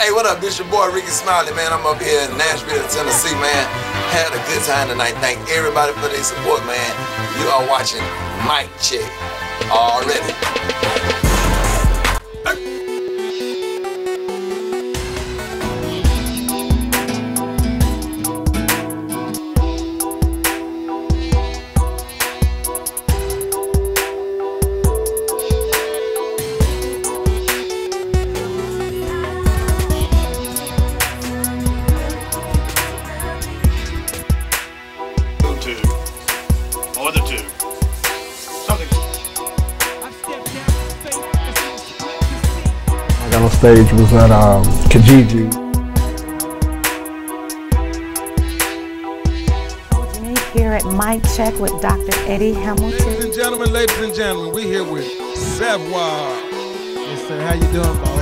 Hey, what up? This your boy Ricky Smiley, man. I'm up here in Nashville, Tennessee, man. Had a good time tonight. Thank everybody for their support, man. You are watching Mic Check already. Or the two. Something. I got on stage was at Kijiji. Here at Mic Check with Dr. Eddie Hamilton. Ladies and gentlemen, we here with Savoir. Yes, sir. How you doing, boss?